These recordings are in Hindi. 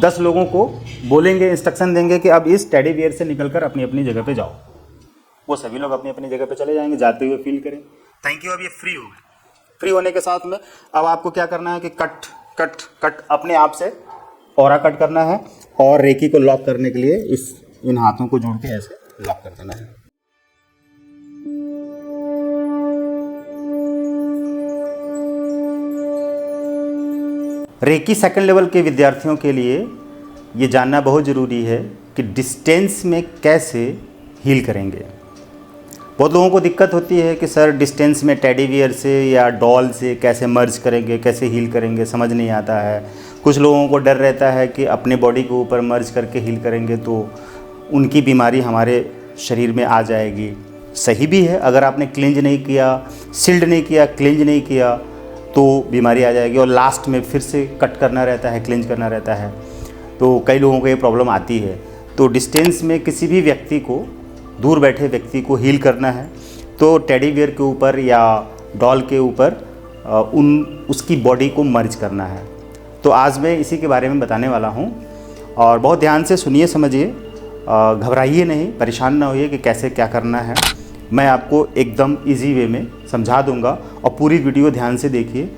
10 लोगों को बोलेंगे, इंस्ट्रक्शन देंगे कि अब इस टेडी बियर से निकलकर अपनी अपनी जगह पे जाओ। वो सभी लोग अपनी अपनी जगह पे चले जाएंगे, जाते हुए फील करें। Thank you. अब ये फ्री हो गए। फ्री होने के साथ में अब आपको क्या करना है कि कट कट कट अपने आप से ऑरा कट करना है और रेकी को लॉक करने के लिए इन हाथों को जोड़ के ऐसे लॉक कर देना है। रेकी सेकंड लेवल के विद्यार्थियों के लिए ये जानना बहुत ज़रूरी है कि डिस्टेंस में कैसे हील करेंगे। बहुत लोगों को दिक्कत होती है कि सर डिस्टेंस में टेडी बियर से या डॉल से कैसे मर्ज करेंगे, कैसे हील करेंगे, समझ नहीं आता है। कुछ लोगों को डर रहता है कि अपने बॉडी के ऊपर मर्ज करके हील करेंगे तो उनकी बीमारी हमारे शरीर में आ जाएगी। सही भी है, अगर आपने क्लेंज नहीं किया, सील्ड नहीं किया, क्लेंज नहीं किया तो बीमारी आ जाएगी और लास्ट में फिर से कट करना रहता है, क्लेंज करना रहता है, तो कई लोगों को ये प्रॉब्लम आती है। तो डिस्टेंस में किसी भी व्यक्ति को, दूर बैठे व्यक्ति को हील करना है तो टेडी बियर के ऊपर या डॉल के ऊपर उसकी बॉडी को मर्ज करना है। तो आज मैं इसी के बारे में बताने वाला हूँ और बहुत ध्यान से सुनिए, समझिए, घबराइए नहीं, परेशान ना होइए कि कैसे क्या करना है। मैं आपको एकदम इजी वे में समझा दूंगा और पूरी वीडियो ध्यान से देखिए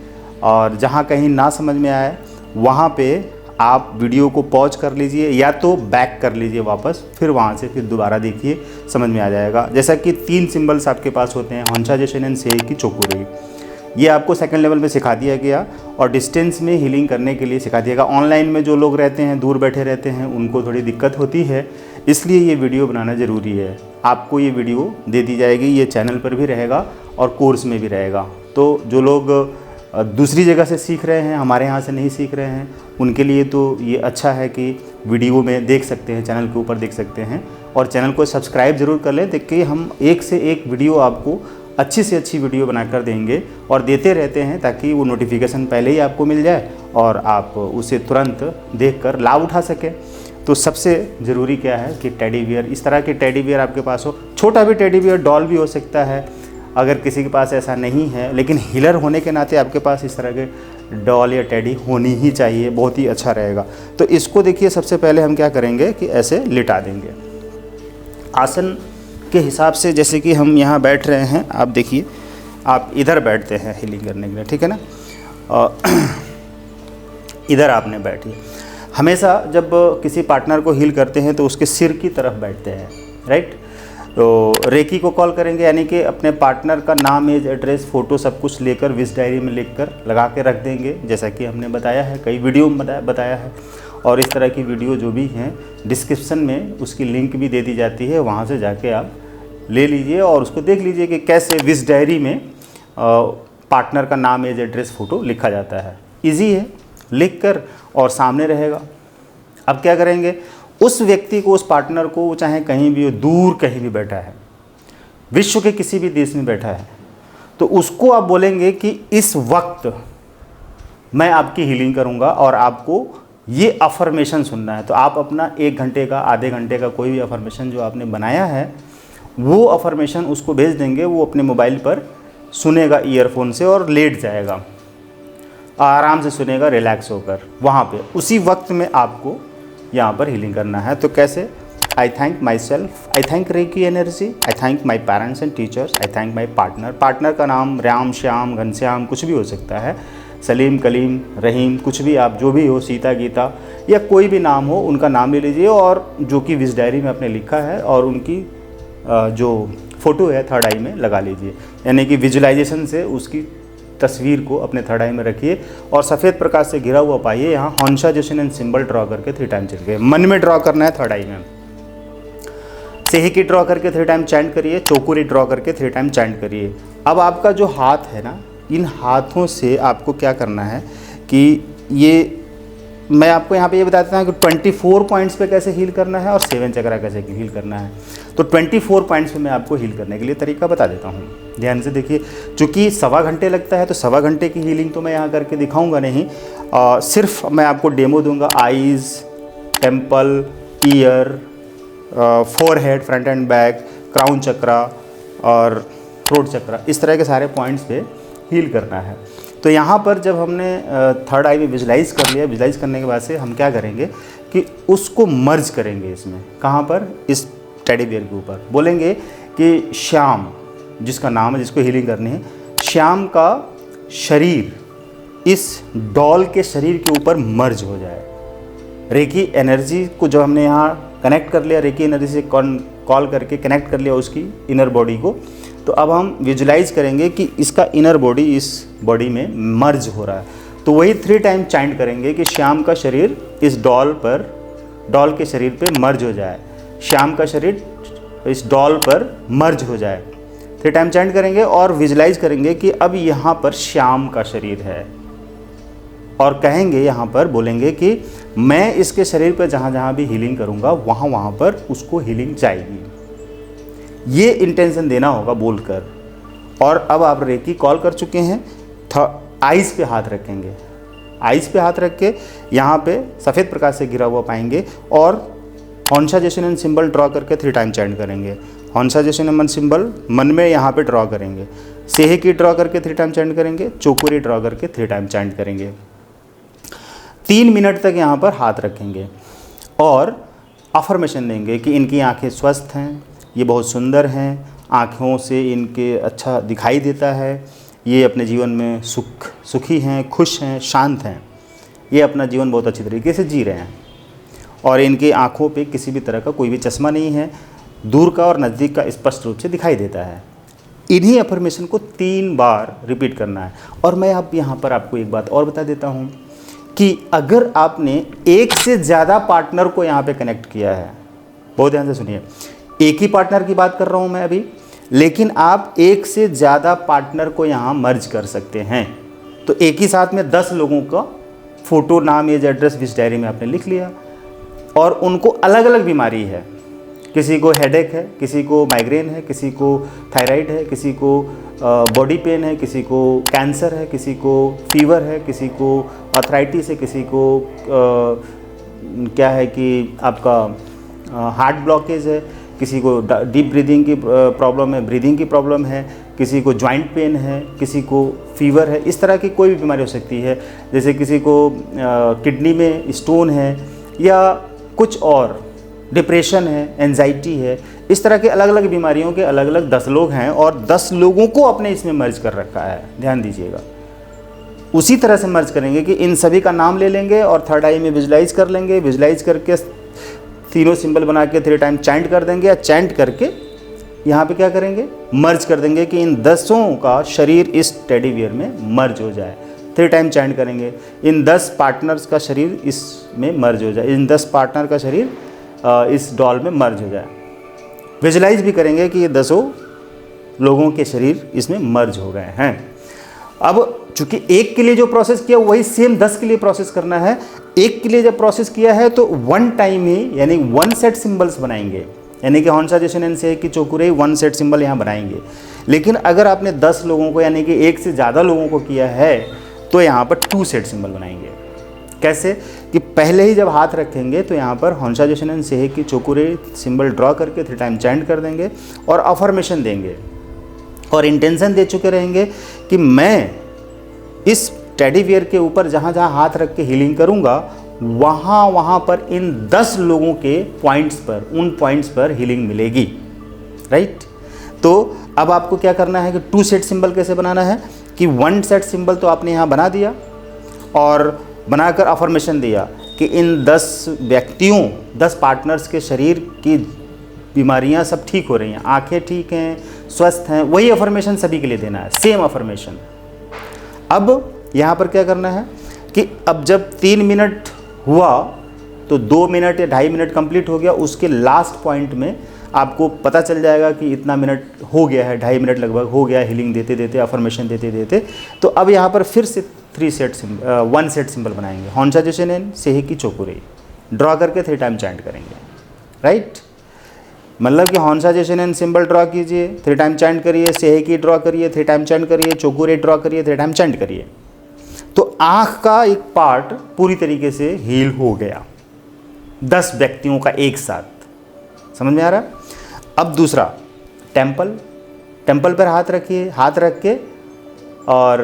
और जहाँ कहीं ना समझ में आए वहाँ पे आप वीडियो को पॉज कर लीजिए या तो बैक कर लीजिए वापस, फिर वहाँ से फिर दोबारा देखिए, समझ में आ जाएगा। जैसा कि 3 सिंबल्स आपके पास होते हैं, होंशा जोशिन सेइकी चोकुरी, ये आपको सेकंड लेवल में सिखा दिया गया और डिस्टेंस में हीलिंग करने के लिए सिखा दिया गया। ऑनलाइन में जो लोग रहते हैं, दूर बैठे रहते हैं, उनको थोड़ी दिक्कत होती है, इसलिए ये वीडियो बनाना ज़रूरी है। आपको ये वीडियो दे दी जाएगी, ये चैनल पर भी रहेगा और कोर्स में भी रहेगा। तो जो लोग दूसरी जगह से सीख रहे हैं, हमारे यहाँ से नहीं सीख रहे हैं, उनके लिए तो ये अच्छा है कि वीडियो में देख सकते हैं, चैनल के ऊपर देख सकते हैं और चैनल को सब्सक्राइब ज़रूर कर लें। देखिए हम एक से एक वीडियो आपको अच्छी से अच्छी वीडियो बनाकर देंगे और देते रहते हैं ताकि वो नोटिफिकेशन पहले ही आपको मिल जाए और आप उसे तुरंत देखकर लाभ उठा सकें। तो सबसे ज़रूरी क्या है कि टेडी बियर, इस तरह के टेडी बियर आपके पास हो, छोटा भी टेडी बियर, डॉल भी हो सकता है। अगर किसी के पास ऐसा नहीं है, लेकिन हीलर होने के नाते आपके पास इस तरह के डॉल या टेडी होनी ही चाहिए, बहुत ही अच्छा रहेगा। तो इसको देखिए, सबसे पहले हम क्या करेंगे कि ऐसे लिटा देंगे आसन के हिसाब से। जैसे कि हम यहाँ बैठ रहे हैं, आप देखिए, आप इधर बैठते हैं हीलिंग करने के लिए, ठीक है ना, इधर आपने बैठिए। हमेशा जब किसी पार्टनर को हील करते हैं तो उसके सिर की तरफ बैठते हैं, राइट। तो रेकी को कॉल करेंगे, यानी कि अपने पार्टनर का नाम, एज, एड्रेस, फ़ोटो सब कुछ लेकर विश डायरी में लिखकर लगा के रख देंगे, जैसा कि हमने बताया है, कई वीडियो में बताया है। और इस तरह की वीडियो जो भी हैं डिस्क्रिप्शन में उसकी लिंक भी दे दी जाती है, वहाँ से जाके आप ले लीजिए और उसको देख लीजिए कि कैसे विश डायरी में पार्टनर का नाम, एज, एड्रेस, फ़ोटो लिखा जाता है। ईजी है, लिख कर और सामने रहेगा। अब क्या करेंगे, उस व्यक्ति को, उस पार्टनर को, चाहे कहीं भी हो, दूर कहीं भी बैठा है, विश्व के किसी भी देश में बैठा है, तो उसको आप बोलेंगे कि इस वक्त मैं आपकी हीलिंग करूंगा और आपको ये अफर्मेशन सुनना है। तो आप अपना 1 घंटे का, आधे घंटे का कोई भी अफर्मेशन जो आपने बनाया है वो अफर्मेशन उसको भेज देंगे, वो अपने मोबाइल पर सुनेगा ईयरफोन से और लेट जाएगा, आराम से सुनेगा रिलैक्स होकर। वहाँ पे उसी वक्त में आपको यहाँ पर हीलिंग करना है। तो कैसे, I thank myself, I thank reiki energy, I thank my parents and teachers, I thank my partner. Partner का नाम राम, श्याम, घनश्याम कुछ भी हो सकता है, सलीम, कलीम, रहीम, कुछ भी, आप जो भी हो, सीता, गीता या कोई भी नाम हो, उनका नाम ले लीजिए और जो कि विश डायरी में आपने लिखा है और उनकी जो फ़ोटो है थर्ड आई में लगा लीजिए, यानी कि विजुलाइजेशन से उसकी तस्वीर को अपने थर्ड आई में रखिए और सफ़ेद प्रकाश से घिरा हुआ पाइए। यहाँ होंशा जोशिन सिंबल ड्रॉ करके 3 टाइम चलिए, मन में ड्रॉ करना है थर्ड आई में। सेइकी ड्रॉ करके 3 टाइम चैंट करिए, चोकुरी ड्रॉ करके 3 टाइम चैंट करिए। अब आपका जो हाथ है ना, इन हाथों से आपको क्या करना है कि ये मैं आपको यहाँ पे ये बताता हूँ कि 24 पॉइंट्स पे कैसे हील करना है और 7 चक्रा कैसे हील करना है। तो 24 पॉइंट्स पे मैं आपको हील करने के लिए तरीका बता देता हूँ, ध्यान से देखिए। चूँकि 1.25 घंटे लगता है तो 1.25 घंटे की हीलिंग तो मैं यहाँ करके दिखाऊँगा नहीं, सिर्फ मैं आपको डेमो दूँगा। Eyes, temple, ear, forehead, front and back, crown chakra और थ्रोट चक्रा, इस तरह के सारे पॉइंट्स पे हील करना है। तो यहाँ पर जब हमने थर्ड आई में विजुलाइज कर लिया, विजुलाइज करने के बाद से हम क्या करेंगे कि उसको मर्ज करेंगे इसमें, कहाँ पर, इस टेडी बियर के ऊपर। बोलेंगे कि श्याम, जिसका नाम है, जिसको हीलिंग करनी है, श्याम का शरीर इस डॉल के शरीर के ऊपर मर्ज हो जाए। रेकी एनर्जी को जो हमने यहाँ कनेक्ट कर लिया, रेकी एनर्जी से कॉल करके कनेक्ट कर लिया उसकी इनर बॉडी को, तो अब हम विजुलाइज करेंगे कि इसका इनर बॉडी इस बॉडी में मर्ज हो रहा है। तो वही 3 टाइम चैंट करेंगे कि श्याम का शरीर इस डॉल के शरीर पे मर्ज हो जाए, श्याम का शरीर इस डॉल पर मर्ज हो जाए। 3 टाइम चैंट करेंगे और विजुलाइज करेंगे कि अब यहाँ पर श्याम का शरीर है, और कहेंगे, यहाँ पर बोलेंगे कि मैं इसके शरीर पर जहाँ जहाँ भी हीलिंग करूँगा वहाँ पर उसको हीलिंग जाएगी। ये इंटेंशन देना होगा बोलकर। और अब आप रेकी कॉल कर चुके हैं, आइज़ पे हाथ रखेंगे, आइज़ पे हाथ रख के यहाँ पे सफ़ेद प्रकाश से घिरा हुआ पाएंगे, और हॉन्शा जेशुनेन सिंबल ड्रॉ करके 3 टाइम चैंट करेंगे। हॉन्शा जेशुनेन सिंबल मन में यहाँ पे ड्रॉ करेंगे, सेहे की ड्रॉ करके 3 टाइम चैंट करेंगे, चोकुरी ड्रॉ करके 3 टाइम चैंट करेंगे। 3 मिनट तक यहाँ पर हाथ रखेंगे और अफर्मेशन देंगे कि इनकी आंखें स्वस्थ हैं, ये बहुत सुंदर हैं, आँखों से इनके अच्छा दिखाई देता है, ये अपने जीवन में सुखी हैं, खुश हैं, शांत हैं, ये अपना जीवन बहुत अच्छी तरीके से जी रहे हैं, और इनकी आँखों पे किसी भी तरह का कोई भी चश्मा नहीं है, दूर का और नज़दीक का स्पष्ट रूप से दिखाई देता है। इन्हीं अफर्मेशन को 3 बार रिपीट करना है। और मैं अब यहाँ पर आपको एक बात और बता देता हूँ कि अगर आपने एक से ज़्यादा पार्टनर को यहाँ पे कनेक्ट किया है, बहुत ध्यान से सुनिए, एक ही पार्टनर की बात कर रहा हूँ मैं अभी, लेकिन आप एक से ज़्यादा पार्टनर को यहाँ मर्ज कर सकते हैं। तो एक ही साथ में 10 लोगों का फ़ोटो, नाम, एज, एड्रेस विश डायरी में आपने लिख लिया, और उनको अलग अलग बीमारी है, किसी को हेडेक है, किसी को माइग्रेन है, किसी को थायराइड है, किसी को बॉडी पेन है, किसी को कैंसर है, किसी को फीवर है, किसी को आर्थराइटिस है, किसी को क्या है कि आपका हार्ट ब्लॉकेज है, किसी को डीप ब्रीदिंग की प्रॉब्लम है, ब्रीदिंग की प्रॉब्लम है, किसी को जॉइंट पेन है, किसी को फीवर है, इस तरह की कोई भी बीमारी हो सकती है। जैसे किसी को किडनी में स्टोन है, या कुछ और डिप्रेशन है, एंजाइटी है, इस तरह के अलग अलग बीमारियों के अलग अलग 10 लोग हैं, और 10 लोगों को अपने इसमें मर्ज कर रखा है। ध्यान दीजिएगा, उसी तरह से मर्ज करेंगे कि इन सभी का नाम ले लेंगे और थर्ड आई में विजुलाइज कर लेंगे, विजुलाइज करके तीनों सिंबल बना के 3 टाइम चैंट कर देंगे, या चैंट करके यहाँ पे क्या करेंगे, मर्ज कर देंगे कि इन 10 का शरीर इस टेडी बियर में मर्ज हो जाए। 3 टाइम चैंट करेंगे, इन 10 पार्टनर्स का शरीर इसमें मर्ज हो जाए, इन 10 पार्टनर का शरीर इस डॉल में मर्ज हो जाए। विजुलाइज भी करेंगे कि ये 10 लोगों के शरीर इसमें मर्ज हो गए हैं। अब चूंकि एक के लिए जो प्रोसेस किया वही सेम 10 के लिए प्रोसेस करना है। एक के लिए जब प्रोसेस किया है तो 1 टाइम ही, यानी 1 सेट सिंबल्स बनाएंगे, यानी कि हॉन्शा जेशुनेन से कि चोकुरे 1 सेट सिंबल यहाँ बनाएंगे। लेकिन अगर आपने 10 लोगों को, यानी कि 1 से ज़्यादा लोगों को किया है, तो यहाँ पर 2 सेट सिंबल बनाएंगे। कैसे कि पहले ही जब हाथ रखेंगे तो यहाँ पर हॉन्शा जेशुनेन से कि चोकुरे सिंबल ड्रॉ करके 3 टाइम चैंट कर देंगे और अफर्मेशन देंगे, और इंटेंशन दे चुके रहेंगे कि मैं इस टेडी बियर के ऊपर जहाँ जहाँ हाथ रख के हीलिंग करूँगा, वहाँ पर इन 10 लोगों के पॉइंट्स पर, उन पॉइंट्स पर हीलिंग मिलेगी। राइट। तो अब आपको क्या करना है कि 2 सेट सिंबल कैसे बनाना है कि 1 सेट सिंबल तो आपने यहाँ बना दिया और बनाकर अफर्मेशन दिया कि इन 10 व्यक्तियों, 10 पार्टनर्स के शरीर की बीमारियाँ सब ठीक हो रही हैं, आंखें ठीक हैं, स्वस्थ हैं। वही अफर्मेशन सभी के लिए देना है, सेम अफर्मेशन। अब यहाँ पर क्या करना है कि अब जब 3 मिनट हुआ तो 2 मिनट या 2.5 मिनट कंप्लीट हो गया, उसके लास्ट पॉइंट में आपको पता चल जाएगा कि इतना मिनट हो गया है, 2.5 मिनट लगभग हो गया हीलिंग देते देते, अफर्मेशन देते देते। तो अब यहाँ पर फिर से 1 सेट सिंबल बनाएंगे, हॉन्शा जेशुनेन सेहे की चोकुरे ड्रॉ करके 3 टाइम चैंट करेंगे। राइट। मतलब कि हॉन्शा जेशुनेन सिंबल ड्रॉ कीजिए, 3 टाइम चैंट करिए, सेहे की ड्रॉ करिए, 3 टाइम चैंट करिए, चोकुरे ड्रॉ करिए, 3 टाइम चैंट करिए। तो आँख का एक पार्ट पूरी तरीके से हील हो गया, 10 व्यक्तियों का एक साथ। समझ में आ रहा है? अब दूसरा टेम्पल पर हाथ रखिए, हाथ रख के और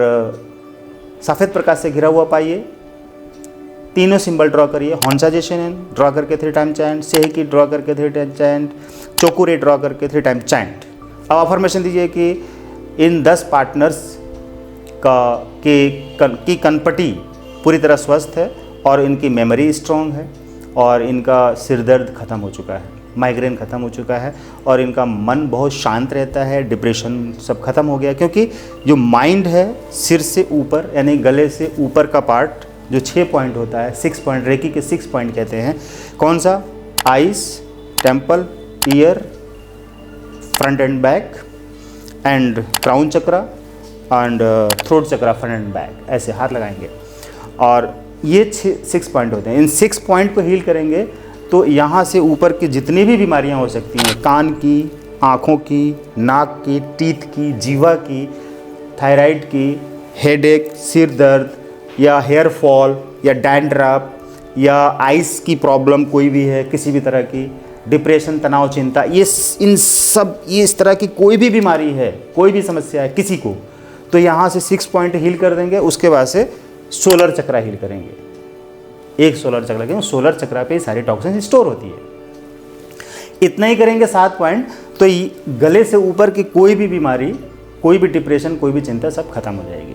सफ़ेद प्रकाश से घिरा हुआ पाइए, तीनों सिंबल ड्रॉ करिए, हॉन्साजेशन ड्रॉ करके 3 टाइम चैंट, सेहकी ड्रॉ करके 3 टाइम चैंट, चोकुरे ड्रॉ करके 3 टाइम चैंट। अब अफर्मेशन दीजिए कि इन 10 पार्टनर्स की कनपटी पूरी तरह स्वस्थ है और इनकी मेमोरी स्ट्रॉन्ग है और इनका सिर दर्द खत्म हो चुका है, माइग्रेन ख़त्म हो चुका है और इनका मन बहुत शांत रहता है, डिप्रेशन सब खत्म हो गया। क्योंकि जो माइंड है सिर से ऊपर यानी गले से ऊपर का पार्ट जो 6 पॉइंट होता है, 6 पॉइंट, रेकी के 6 पॉइंट कहते हैं। कौन सा? Ice, temple, year, front and back and crown chakra and throat chakra, front and back, ऐसे हाथ लगाएंगे और ये 6 पॉइंट होते हैं। इन 6 पॉइंट को हील करेंगे तो यहाँ से ऊपर की जितनी भी बीमारियाँ हो सकती हैं, कान की, आँखों की, नाक की, टीथ की, जीवा की, थायराइड की, हेडेक, सिर दर्द या हेयर फॉल या डैंड्रफ या आइस की प्रॉब्लम कोई भी है, किसी भी तरह की, डिप्रेशन, तनाव, चिंता, ये इस तरह की कोई भी बीमारी है, कोई भी समस्या है किसी को, तो यहाँ से 6 पॉइंट हील कर देंगे। उसके बाद से सोलर चक्रा हील करेंगे। एक सोलर चक्रा के सोलर चक्रा पे सारी टॉक्सिन स्टोर होती है। इतना ही करेंगे 7 पॉइंट, तो गले से ऊपर की कोई भी बीमारी, कोई भी डिप्रेशन, कोई भी चिंता सब खत्म हो जाएगी।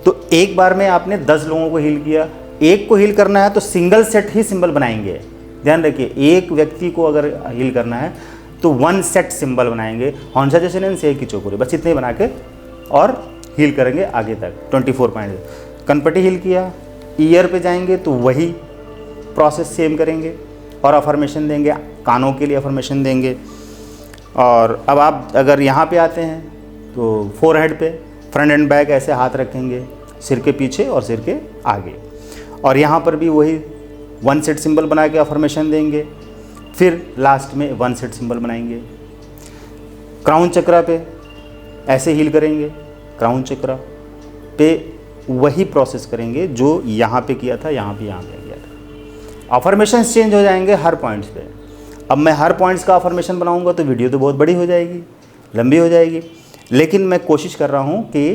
तो एक बार में आपने 10 लोगों को हील किया। एक को हील करना है तो सिंगल सेट ही सिंबल बनाएंगे। ध्यान रखिए, एक व्यक्ति को अगर हील करना है तो 1 सेट सिंबल बनाएंगे, हॉन्साजेशन एंड सेहकी चोकुरे, बस इतने बना के और हील करेंगे आगे तक 24 पॉइंट। कनपटी हील किया, ईयर पे जाएंगे तो वही प्रोसेस सेम करेंगे और अफर्मेशन देंगे, कानों के लिए अफर्मेशन देंगे। और अब आप अगर यहाँ पे आते हैं तो फोरहेड पे फ्रंट एंड बैक ऐसे हाथ रखेंगे, सिर के पीछे और सिर के आगे, और यहाँ पर भी वही 1 सेट सिंबल बना के अफर्मेशन देंगे। फिर लास्ट में 1 सेट सिंबल बनाएंगे। क्राउन चक्रा पे ऐसे हील करेंगे, क्राउन चक्रा पे वही प्रोसेस करेंगे जो यहाँ पे किया था, यहाँ पे किया था। अफर्मेशंस चेंज हो जाएंगे हर पॉइंट्स पे। अब मैं हर पॉइंट्स का अफर्मेशन बनाऊंगा तो वीडियो तो बहुत बड़ी हो जाएगी, लंबी हो जाएगी, लेकिन मैं कोशिश कर रहा हूँ कि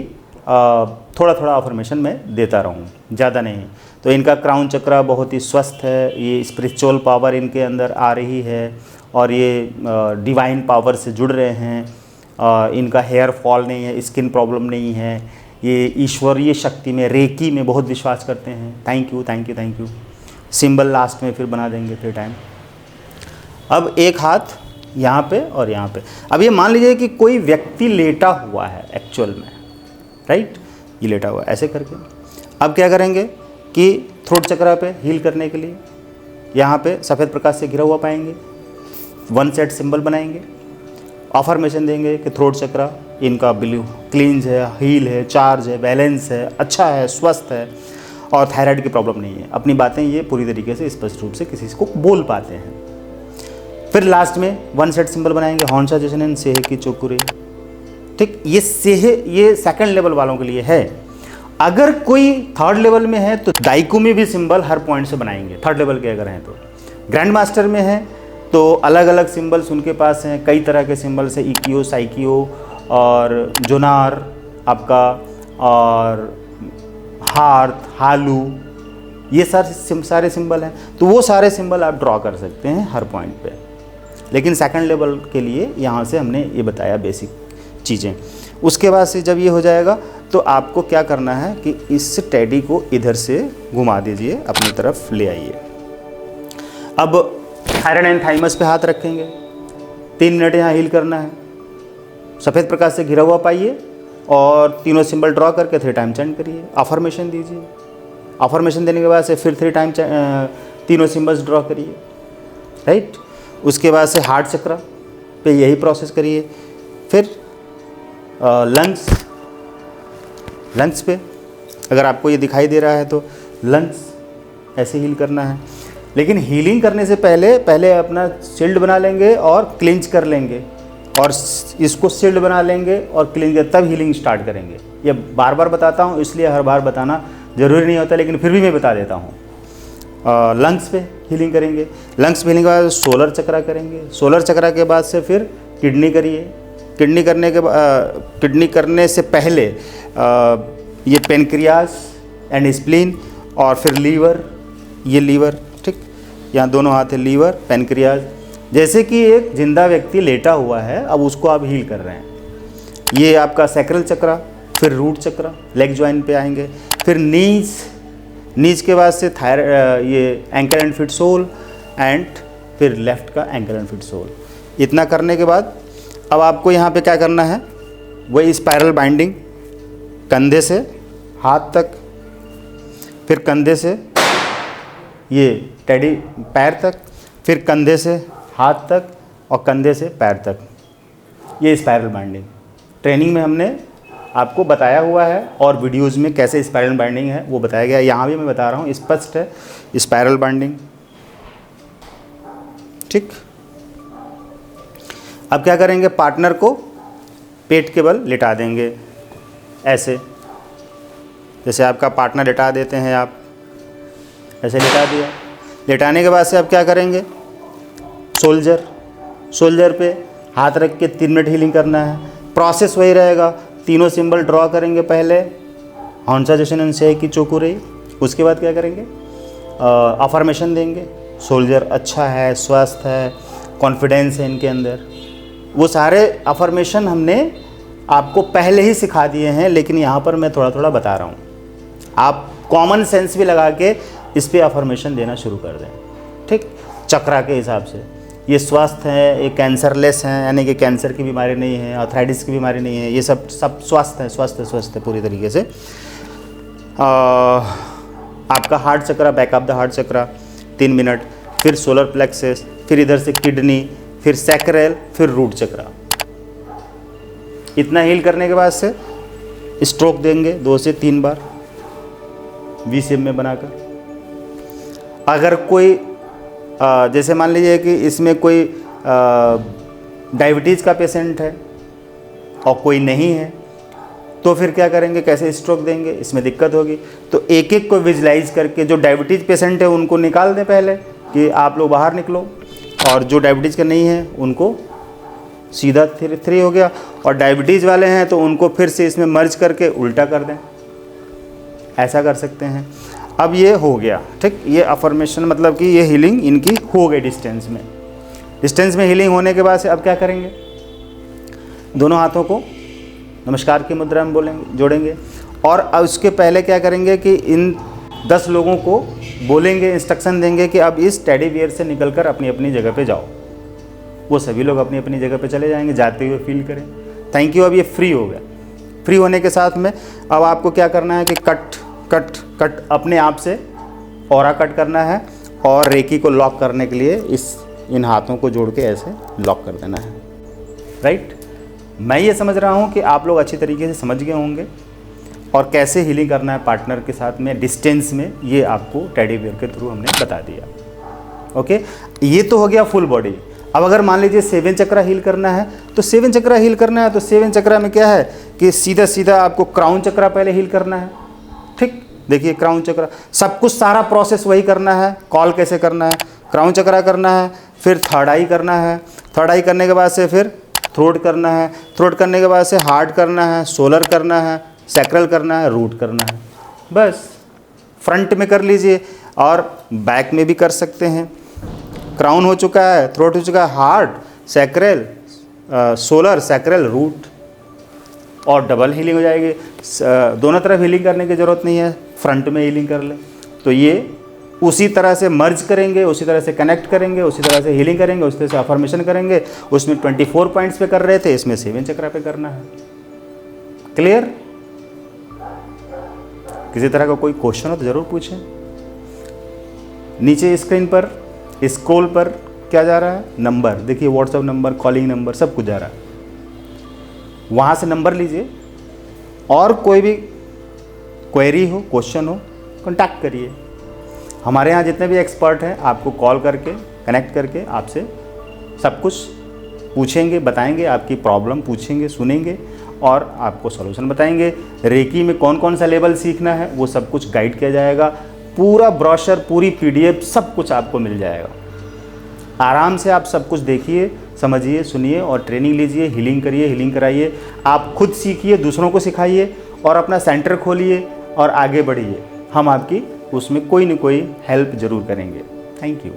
थोड़ा थोड़ा अफर्मेशन मैं देता रहूँ, ज़्यादा नहीं। तो इनका क्राउन चक्रा बहुत ही स्वस्थ है, ये स्पिरिचुअल पावर इनके अंदर आ रही है और ये डिवाइन पावर से जुड़ रहे हैं। इनका हेयर फॉल नहीं है, स्किन प्रॉब्लम नहीं है, ये ईश्वरीय शक्ति में, रेकी में बहुत विश्वास करते हैं। Thank you thank you thank you. Symbol last में फिर बना देंगे 3 टाइम। अब एक हाथ यहाँ पे और यहाँ पे। अब ये मान लीजिए कि कोई व्यक्ति लेटा हुआ है एक्चुअल में, राइट, ये लेटा हुआ है ऐसे करके। अब क्या करेंगे कि थ्रोट चक्रा पे हील करने के लिए यहाँ पे सफ़ेद प्रकाश से घिरा हुआ पाएंगे, 1 सेट सिंबल बनाएंगे, अफर्मेशन देंगे कि थ्रोट चक्रा इनका ब्लू क्लींज है, हील है, चार्ज है, बैलेंस है, अच्छा है, स्वस्थ है और थायराइड की प्रॉब्लम नहीं है। अपनी बातें ये पूरी तरीके से स्पष्ट रूप से किसी को बोल पाते हैं। फिर लास्ट में 1 सेट सिंबल बनाएंगे, हॉन्साजेशन एंड सेहकी चोकुरे। ठीक, ये 2nd लेवल वालों के लिए है। अगर कोई 3rd लेवल में है तो दाइकुमी भी सिंबल हर पॉइंट से बनाएंगे, 3rd लेवल के अगर हैं तो। ग्रैंड मास्टर में है तो अलग अलग सिंबल्स उनके पास हैं, कई तरह के सिंबल्स है, इकियो, साइकियो और जोनार आपका, और हार्थ, हालू, ये सारे सिंबल हैं। तो वो सारे सिंबल आप ड्रॉ कर सकते हैं हर पॉइंट पे। लेकिन 2nd लेवल के लिए यहाँ से हमने ये बताया बेसिक चीज़ें। उसके बाद से जब ये हो जाएगा तो आपको क्या करना है कि इस टेडी को इधर से घुमा दीजिए, अपनी तरफ ले आइए। अब थायराइड एंड थाइमस पे हाथ रखेंगे, 3 मिनट यहाँ हील करना है। सफ़ेद प्रकाश से घिरा हुआ पाइए और तीनों सिंबल ड्रॉ करके 3 टाइम चैंट करिए, अफर्मेशन दीजिए। अफर्मेशन देने के बाद से फिर 3 टाइम तीनों सिंबल्स ड्रॉ करिए, राइट। उसके बाद से हार्ट चक्रा पे यही प्रोसेस करिए। फिर लंग्स पे अगर आपको ये दिखाई दे रहा है तो लंग्स ऐसे हील करना है। लेकिन हीलिंग करने से पहले अपना शील्ड बना लेंगे और क्लिंच कर लेंगे, और इसको शील्ड बना लेंगे और क्लिंच, तब हीलिंग स्टार्ट करेंगे। ये बार बार बताता हूँ, इसलिए हर बार बताना ज़रूरी नहीं होता, लेकिन फिर भी मैं बता देता हूँ। लंग्स पे हीलिंग करेंगे। लंग्स पे हीलिंग के बाद सोलर चक्रा करेंगे। सोलर चक्रा के बाद से फिर किडनी करिए। किडनी करने से पहले ये पेनक्रियास एंड स्प्लीन, और फिर लीवर, ये लीवर, ठीक, यहाँ दोनों हाथ है, लीवर, पेनक्रियास। जैसे कि एक जिंदा व्यक्ति लेटा हुआ है, अब उसको आप हील कर रहे हैं। ये आपका सैक्रल चक्रा, फिर रूट चक्रा, लेग जॉइंट पे आएंगे, फिर नीज के बाद से ये ankle and feet sole, and फिर लेफ्ट का एंकल एंड फिट सोल। इतना करने के बाद अब आपको यहाँ पे क्या करना है, वही स्पाइरल बाइंडिंग, कंधे से हाथ तक, फिर कंधे से ये टेडी पैर तक, फिर कंधे से हाथ तक, और कंधे से पैर तक, ये स्पाइरल बाइंडिंग। ट्रेनिंग में हमने आपको बताया हुआ है, और वीडियोज़ में कैसे स्पाइरल बाइंडिंग है वो बताया गया है। यहाँ भी मैं बता रहा हूँ, स्पष्ट है स्पाइरल बाइंडिंग, ठीक। अब क्या करेंगे, पार्टनर को पेट के बल लिटा देंगे, ऐसे, जैसे आपका पार्टनर लिटा देते हैं आप, ऐसे लिटा दिया। लिटाने के बाद से अब क्या करेंगे, शोल्डर पे हाथ रख के 3 मिनट हीलिंग करना है। प्रोसेस वही रहेगा, तीनों सिंबल ड्रॉ करेंगे पहले, हॉन्सा जशन से की चोकुरे। उसके बाद क्या करेंगे, अफर्मेशन देंगे, शोल्डर अच्छा है, स्वस्थ है, कॉन्फिडेंस है इनके अंदर। वो सारे अफर्मेशन हमने आपको पहले ही सिखा दिए हैं, लेकिन यहाँ पर मैं थोड़ा थोड़ा बता रहा हूँ। आप कॉमन सेंस भी लगा के इस पर अफर्मेशन देना शुरू कर दें, ठीक, चक्रा के हिसाब से। ये स्वस्थ हैं, ये कैंसरलेस हैं, यानी कि कैंसर की बीमारी नहीं है, आर्थराइटिस की बीमारी नहीं है, ये सब स्वस्थ है पूरी तरीके से। आपका heart chakra, back of the heart chakra 3 minute, फिर सोलर प्लेक्सस, फिर इधर से किडनी, फिर सैक्रल, फिर रूट चक्रा। इतना हील करने के बाद से स्ट्रोक देंगे 2 से 3 बार वी शेप में बनाकर। अगर कोई जैसे मान लीजिए कि इसमें कोई डायबिटीज़ का पेशेंट है और कोई नहीं है, तो फिर क्या करेंगे, कैसे स्ट्रोक देंगे, इसमें दिक्कत होगी। तो एक एक को विजुलाइज करके, जो डायबिटीज़ पेशेंट है उनको निकाल दें पहले कि आप लोग बाहर निकलो, और जो डायबिटीज़ का नहीं है उनको सीधा 3 हो गया, और डायबिटीज़ वाले हैं तो उनको फिर से इसमें मर्ज करके उल्टा कर दें, ऐसा कर सकते हैं। अब ये हो गया, ठीक। ये अफर्मेशन मतलब कि ये हीलिंग इनकी हो गई डिस्टेंस में हीलिंग होने के बाद से अब क्या करेंगे, दोनों हाथों को नमस्कार की मुद्रा में बोलेंगे, जोड़ेंगे। और अब उसके पहले क्या करेंगे कि इन 10 लोगों को बोलेंगे, इंस्ट्रक्शन देंगे कि अब इस टेडी बियर से निकलकर अपनी अपनी जगह पे जाओ। वो सभी लोग अपनी अपनी जगह पे चले जाएंगे, जाते हुए फील करें थैंक यू। अब ये फ्री हो गया। फ्री होने के साथ में अब आपको क्या करना है कि कट अपने आप से ऑरा कट करना है, और रेकी को लॉक करने के लिए इन हाथों को जोड़ के ऐसे लॉक कर देना है, राइट। मैं ये समझ रहा हूँ कि आप लोग अच्छी तरीके से समझ गए होंगे, और कैसे हीलिंग करना है पार्टनर के साथ में डिस्टेंस में, ये आपको टेडी बियर के थ्रू हमने बता दिया। ओके, ये तो हो गया फुल बॉडी। अब अगर मान लीजिए 7 चक्रा हील करना है, तो 7 चक्रा हील करना है तो 7 चक्रा में क्या है कि सीधा आपको क्राउन चक्रा पहले हील करना है, ठीक। देखिए क्राउन चक्रा, सब कुछ सारा प्रोसेस वही करना है। कॉल कैसे करना है, क्राउन चक्रा करना है, फिर थर्ड आई करना है, थर्ड आई करने के बाद से फिर थ्रोट करना है, थ्रोट करने के बाद से हार्ट करना है, सोलर करना है, सैक्रल करना है, रूट करना है। बस फ्रंट में कर लीजिए, और बैक में भी कर सकते हैं। क्राउन हो चुका है, थ्रोट हो चुका है, heart, sacral, solar, sacral, root, और डबल हीलिंग हो जाएगी। दोनों तरफ हीलिंग करने की ज़रूरत नहीं है, फ्रंट में हीलिंग कर ले। तो ये उसी तरह से मर्ज करेंगे, उसी तरह से कनेक्ट करेंगे, उसी तरह से हीलिंग करेंगे, उसी तरह से अफर्मेशन करेंगे। उसमें 24 पॉइंट्स पे कर रहे थे, इसमें 7 चक्रा पे करना है। क्लियर? किसी तरह का कोई क्वेश्चन हो तो ज़रूर पूछें। नीचे स्क्रीन पर स्क्रॉल पर क्या जा रहा है, नंबर देखिए, व्हाट्सएप नंबर, कॉलिंग नंबर, सब कुछ जा रहा है। वहाँ से नंबर लीजिए, और कोई भी क्वेरी हो, क्वेश्चन हो, कॉन्टैक्ट करिए। हमारे यहाँ जितने भी एक्सपर्ट हैं आपको कॉल करके, कनेक्ट करके आपसे सब कुछ पूछेंगे, बताएंगे, आपकी प्रॉब्लम पूछेंगे, सुनेंगे, और आपको सॉल्यूशन बताएंगे। रेकी में कौन कौन सा लेवल सीखना है वो सब कुछ गाइड किया जाएगा। पूरा ब्रोशर, पूरी PDF सब कुछ आपको मिल जाएगा। आराम से आप सब कुछ देखिए, समझिए, सुनिए, और ट्रेनिंग लीजिए, हीलिंग करिए, हीलिंग कराइए। आप खुद सीखिए, दूसरों को सिखाइए, और अपना सेंटर खोलिए और आगे बढ़िए। हम आपकी उसमें कोई न कोई हेल्प ज़रूर करेंगे। Thank you.